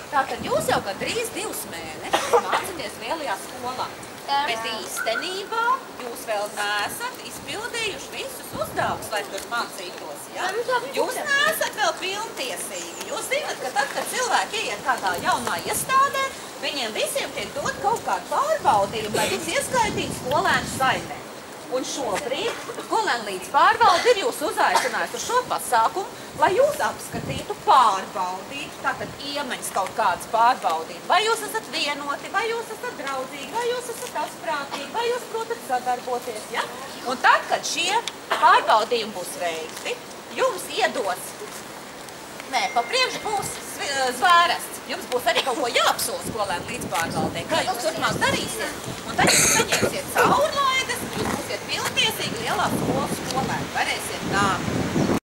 Tātad jūs jau gandrīz 2 mēnešus mācāties lielajā skolā. Bet īstenībā jūs vēl neesat izpildījuši visus uzdevumus, lai tur mācītos. Ja? Jūs neesat vēl pilntiesīgi. Jūs zināt, ka tad, kad cilvēki ieiet kādā jaunā iestādē, viņiem visiem tiek dot kaut kādu pārbaudījumu, lai viņus ieskaitītu skolēnu saimē. Un šobrīd skolēnu līdz pārvalde ir jūs uzaicinājusi uz šo pasākumu, lai jūs apskatītu, pārbaudītu, tātad iemaņas kaut kādas pārbaudītu. Vai jūs esat vienoti, vai jūs esat draudzīgi, vai jūs esat asprātīgi, vai jūs protat sadarboties, ja? Un tad, kad šie pārbaudījumi būs veikti, jums iedos, pa priekšu būs zvērsts. Jums būs arī kaut ko jāapsola skolēnu līdz pārvaldē. Kā jūs turpmāk darīsiet? Un tad jūs saņemsiet caurlaides, jūs būsiet pilntiesīgi lielā skolas skolēni. Varēsiet nākt.